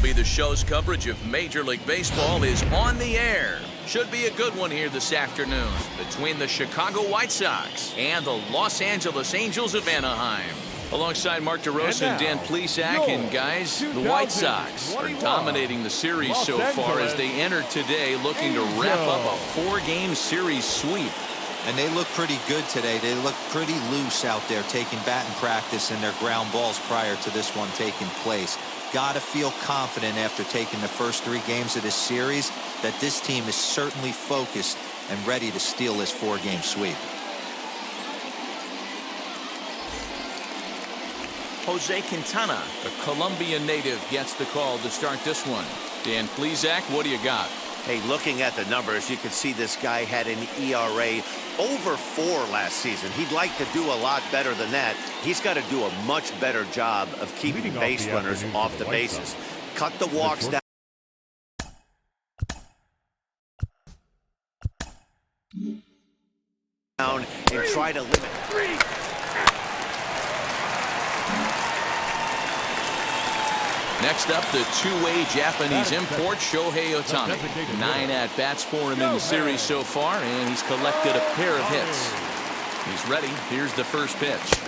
MLB The Show's coverage of Major League Baseball is on the air. Should be a good one here this afternoon between the Chicago White Sox and the Los Angeles Angels of Anaheim. Alongside Mark DeRosa and Dan Plesac, and guys, the White Sox are dominating the series so far as they enter today looking to wrap up a 4-game series sweep. And they look pretty good today. They look pretty loose out there, taking batting practice in their ground balls prior to this one taking place. Got to feel confident after taking the first 3 games of this series that this team is certainly focused and ready to steal this 4-game sweep. Jose Quintana, a Colombian native, gets the call to start this one. Dan Plesac, what do you got? Hey, looking at the numbers, you can see this guy had an ERA over 4 last season. He'd like to do a lot better than that. He's got to do a much better job of keeping base runners off the bases. Cut the walks down. And try to limit. Next up, the two-way Japanese import, Shohei Ohtani. 9 at-bats for him in the series so far, and he's collected a pair of hits. He's ready. Here's the first pitch.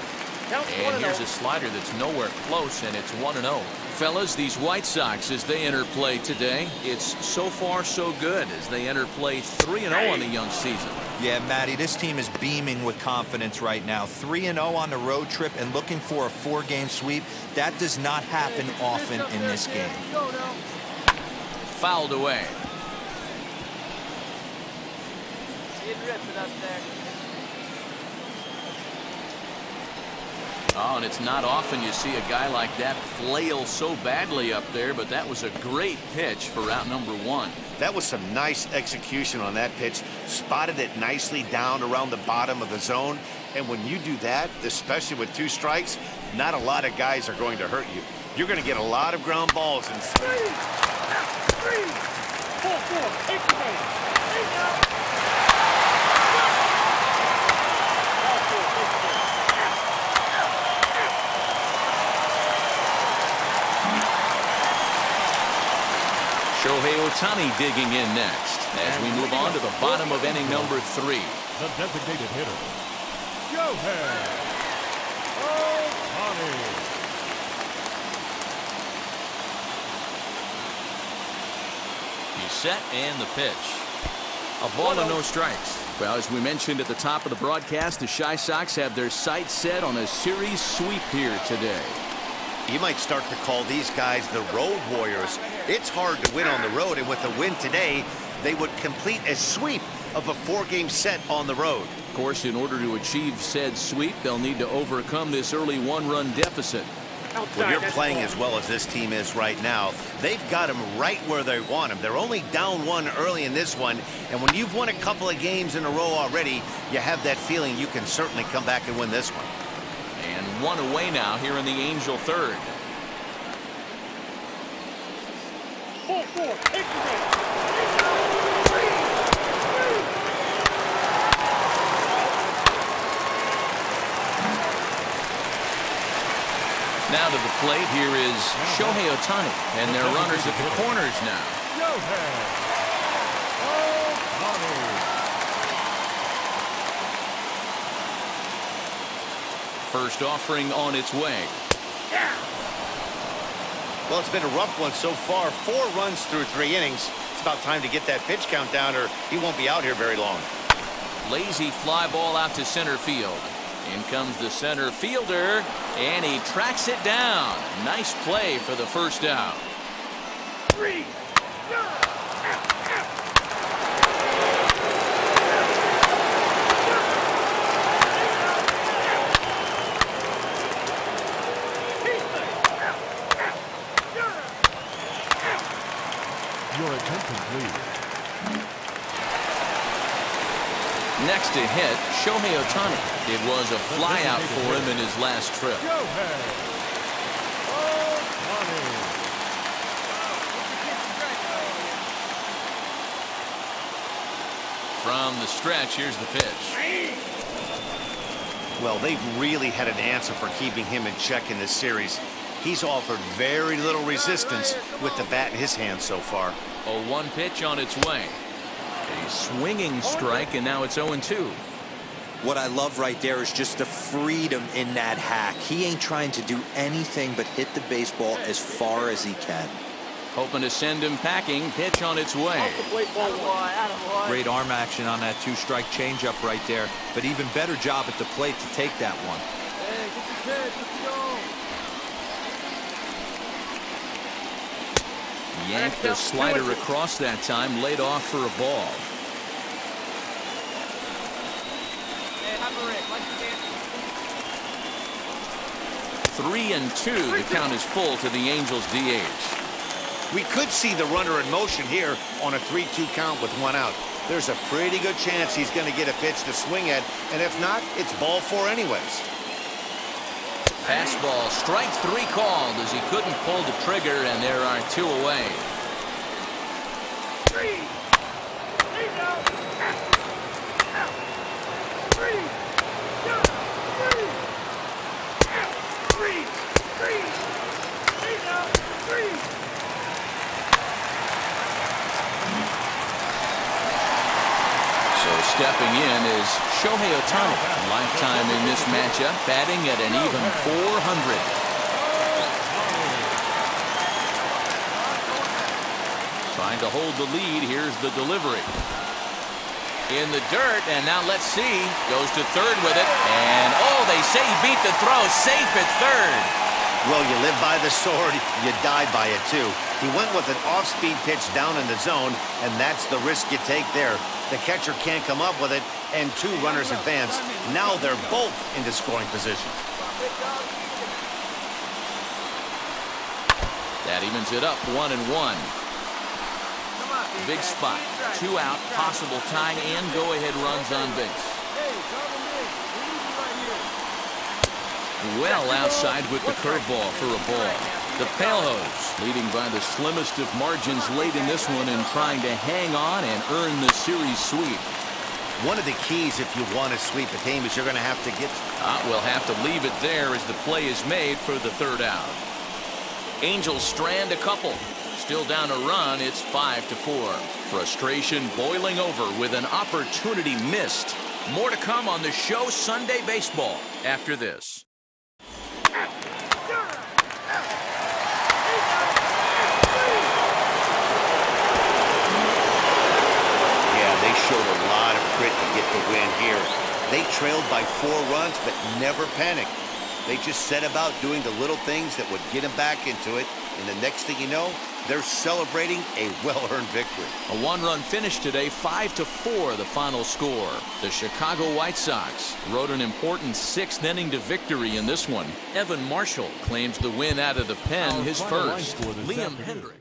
And here's a slider that's nowhere close, and it's 1-0. Fellas, these White Sox, as they enter play today, it's so far so good as they enter play 3-0 on the young season. Yeah, Matty, this team is beaming with confidence right now. 3-0 on the road trip and looking for a 4-game sweep. That does not happen often in this game. Fouled away. Oh, and it's not often you see a guy like that flail so badly up there, but that was a great pitch for out number 1. That was some nice execution on that pitch. Spotted it nicely down around the bottom of the zone. And when you do that, especially with 2 strikes, not a lot of guys are going to hurt you. You're going to get a lot of ground balls. And 3, 4, 8, 8. Shohei Ohtani digging in next as we move on to the bottom of inning number 3. The designated hitter, Shohei Ohtani. He's set and the pitch. A ball and no strikes. Well, as we mentioned at the top of the broadcast, the Chi Sox have their sights set on a series sweep here today. You might start to call these guys the road warriors. It's hard to win on the road, and with the win today, they would complete a sweep of a 4-game set on the road. Of course, in order to achieve said sweep, they'll need to overcome this early 1-run deficit. When you're playing as well as this team is right now, they've got them right where they want them. They're only down 1 early in this one, and when you've won a couple of games in a row already, you have that feeling you can certainly come back and win this one. And 1 away now here in the Angel third. 4, 4, 8, 8. Now to the plate, here is Shohei Ohtani, and their runners at the corners now. Shohei Ohtani. First offering on its way. Well, it's been a rough one so far. 4 runs through 3 innings. It's about time to get that pitch count down, or he won't be out here very long. Lazy fly ball out to center field. In comes the center fielder, and he tracks it down. Nice play for the first out. 3. Your attention, please. Next to hit, Shohei Ohtani. It was a flyout for him in his last trip. Shohei Ohtani. From the stretch, here's the pitch. Well, they've really had an answer for keeping him in check in this series. He's offered very little resistance with the bat in his hand so far. 0-1 pitch on its way. A swinging strike, and now it's 0-2. What I love right there is just the freedom in that hack. He ain't trying to do anything but hit the baseball as far as he can. Hoping to send him packing. Pitch on its way. Great arm action on that two-strike changeup right there, but even better job at the plate to take that one. Yanked the slider across that time, laid off for a ball. 3-2. The count is full to the Angels DH. We could see the runner in motion here on a 3-2 count with one out. There's a pretty good chance he's going to get a pitch to swing at, and if not, it's ball four anyways. Fastball, strike three called as he couldn't pull the trigger, and there are two away. Stepping in is Shohei Ohtani, lifetime in this matchup, batting at an even .400. Trying to hold the lead. Here's the delivery. In the dirt, and now let's see. Goes to third with it, and oh, they say he beat the throw. Safe at third. Well, you live by the sword, you die by it too. He went with an off-speed pitch down in the zone, and that's the risk you take there. The catcher can't come up with it, and two runners advance. Now they're both into scoring position. That evens it up 1-1. Big spot, 2 out, possible tying and go-ahead runs on base. Well outside with the curveball for a ball. The Palehose leading by the slimmest of margins late in this one and trying to hang on and earn the series sweep. One of the keys if you want to sweep a team is you're going to have to get... We'll have to leave it there as the play is made for the third out. Angels strand a couple. Still down a run, it's 5-4. Frustration boiling over with an opportunity missed. More to come on the show Sunday Baseball after this. Showed a lot of grit to get the win here. They trailed by 4 runs, but never panicked. They just set about doing the little things that would get them back into it, and the next thing you know, they're celebrating a well-earned victory. A 1-run finish today, 5-4 the final score. The Chicago White Sox rode an important 6th inning to victory in this one. Evan Marshall claims the win out of the pen, his first. Liam Hendrick.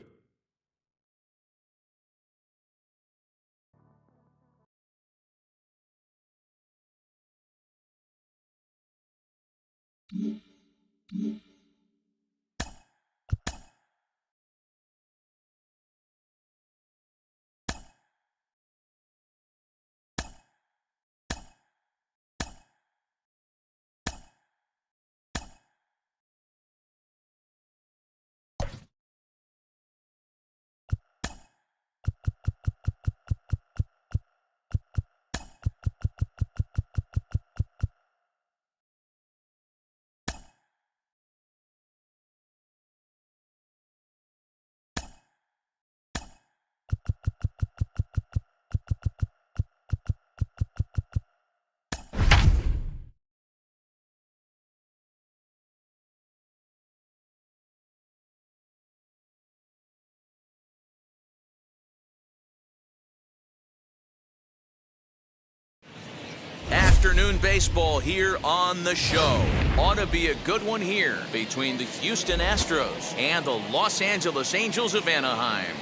Afternoon baseball here on the show. Ought to be a good one here between the Houston Astros and the Los Angeles Angels of Anaheim.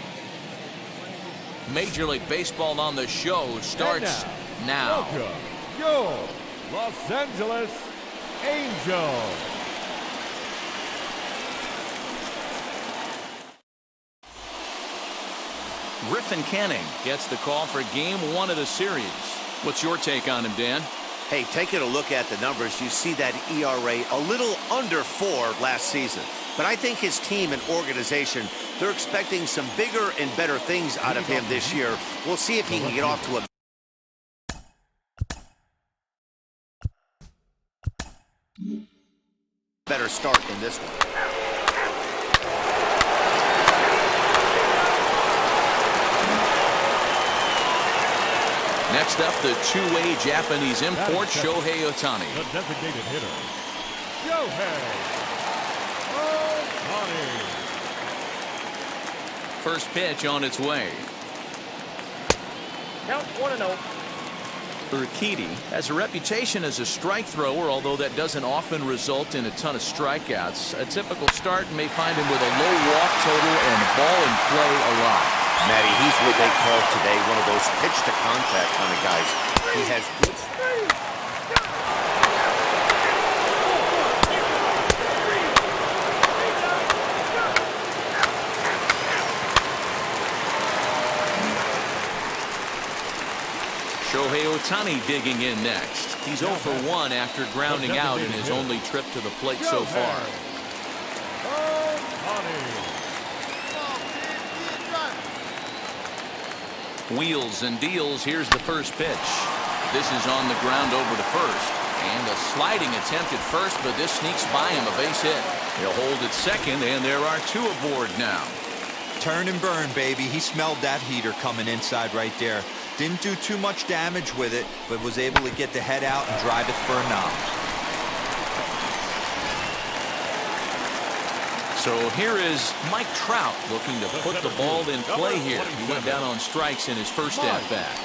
Major League Baseball on the show starts now. Welcome, your Los Angeles Angels. Griffin Canning gets the call for Game 1 of the series. What's your take on him, Dan? Hey, taking a look at the numbers, you see that ERA a little under 4 last season. But I think his team and organization, they're expecting some bigger and better things out of him this year. We'll see if he can get off to a better start in this one. Next up, the two-way Japanese import, Shohei Ohtani. The designated hitter, Shohei Ohtani. First pitch on its way. Count 1-0. Urquidy has a reputation as a strike thrower, although that doesn't often result in a ton of strikeouts. A typical start may find him with a low walk total and ball in play a lot. Matty, he's what they call today one of those pitch-to-contact kind of guys. He has good... Shohei Ohtani digging in next. He's 0 for 1 after grounding out in his only trip to the plate so far. Wheels and deals. Here's the first pitch. This is on the ground over to first. And a sliding attempt at first, but this sneaks by him, a base hit. He'll hold at second, and there are two aboard now. Turn and burn, baby. He smelled that heater coming inside right there. Didn't do too much damage with it, but was able to get the head out and drive it for a knock. So here is Mike Trout looking to put the ball in play here. He went down on strikes in his first at-bat.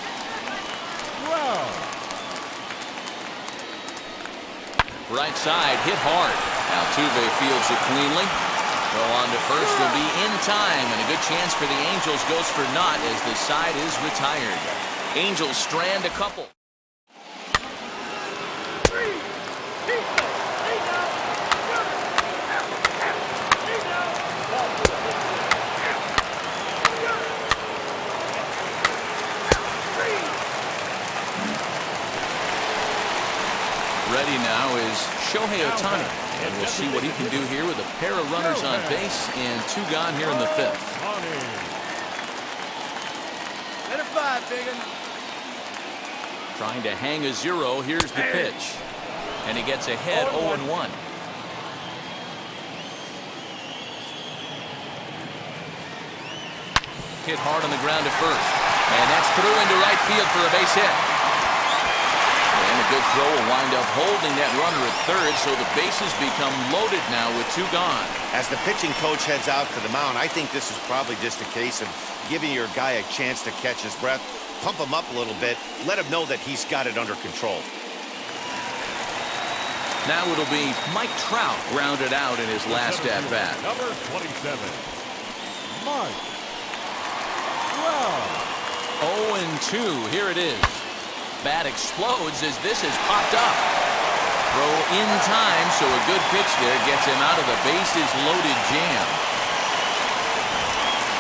Right side, hit hard. Altuve fields it cleanly. Throw on to first will be in time, and a good chance for the Angels goes for naught as the side is retired. Angels strand a couple. Ready now is Shohei Ohtani, and we'll see what he can do here with a pair of runners on base and two gone here in the fifth. Let it fly, biggin. Trying to hang a zero. Here's the pitch, and he gets ahead 0-1. Hit hard on the ground to first, and that's through into right field for a base hit. And a good throw will wind up holding that runner at third, so the bases become loaded now with two gone. As the pitching coach heads out to the mound, I think this is probably just a case of giving your guy a chance to catch his breath, pump him up a little bit, let him know that he's got it under control. Now it'll be Mike Trout grounded out in his last at-bat. Number 27, Mike Trout. 0-2. Here it is. Bat explodes as this is popped up. Throw in time, so a good pitch there gets him out of the bases-loaded jam.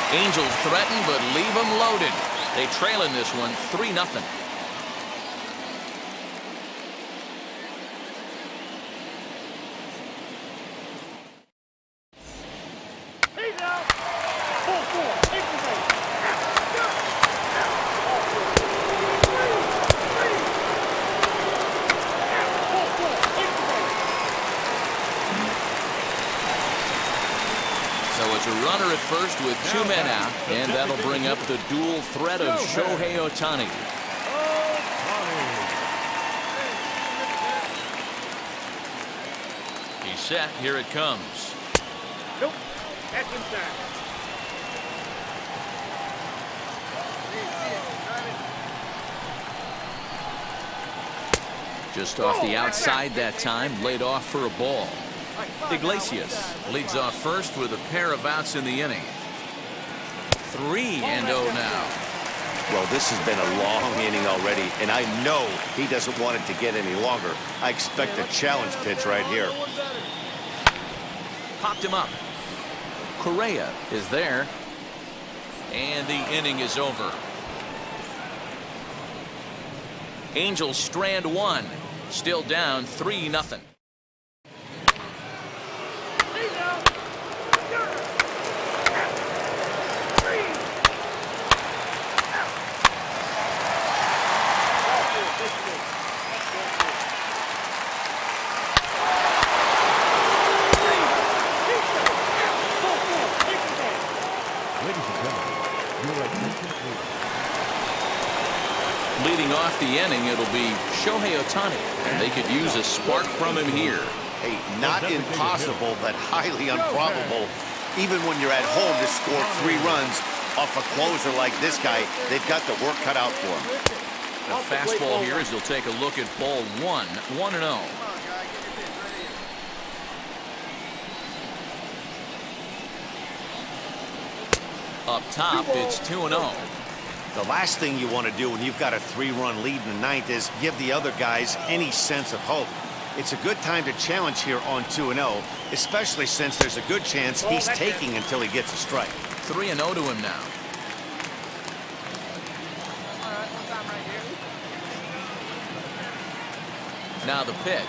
Angels threaten, but leave them loaded. They trail in this one 3-0. A runner at first with two men out, and that'll bring up the dual threat of Shohei Ohtani. He's set. Here it comes. Nope. That's inside. Just off the outside that time, laid off for a ball. Iglesias leads off first with a pair of outs in the inning. 3-0 now. Well, this has been a long inning already, and I know he doesn't want it to get any longer. I expect a challenge pitch right here. Popped him up. Correa is there. And the inning is over. Angels strand one. Still down 3-0. inning, it'll be Shohei Ohtani, and they could use a spark from him here. Hey, not impossible, but highly improbable. Even when you're at home to score 3 runs off a closer like this guy, they've got the work cut out for him. The fastball here as he'll take a look at ball 1-0. Up top, it's 2-0. The last thing you want to do when you've got a 3-run lead in the ninth is give the other guys any sense of hope. It's a good time to challenge here on 2-0, especially since there's a good chance he's taking until he gets a strike. 3-0 to him now. Now the pitch.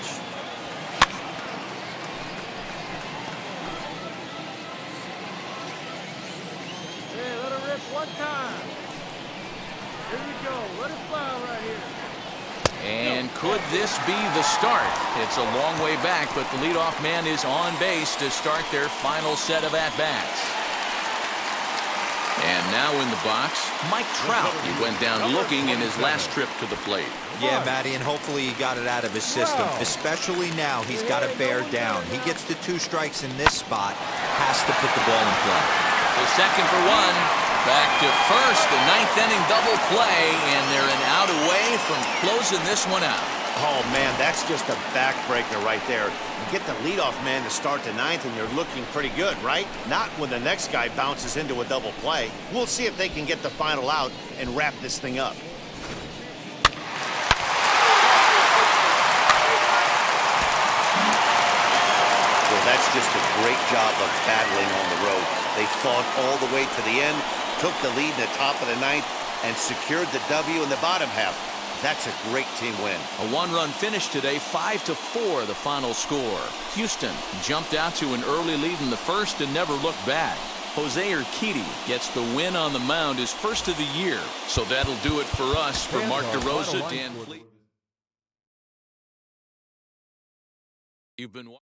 Hey, let it rip one time. Here we go. Let it fly right here. And could this be the start? It's a long way back, but the leadoff man is on base to start their final set of at-bats. And now in the box, Mike Trout. He went down looking in his last trip to the plate. Yeah, Matty, and hopefully he got it out of his system. Especially now, he's got to bear down. He gets the 2 strikes in this spot, has to put the ball in play. The second for 1. Back to first, the 9th inning double play, and they're an out away from closing this one out. Oh, man, that's just a backbreaker right there. You get the leadoff man to start the 9th, and you're looking pretty good, right? Not when the next guy bounces into a double play. We'll see if they can get the final out and wrap this thing up. Well, that's just a great job of battling on the road. They fought all the way to the end, took the lead in the top of the 9th, and secured the W in the bottom half. That's a great team win. A 1-run finish today, 5-4 the final score. Houston jumped out to an early lead in the first and never looked back. Jose Urquidy gets the win on the mound, his first of the year. So that'll do it for us. For Mark DeRosa, Dan Fleet. You've been watching.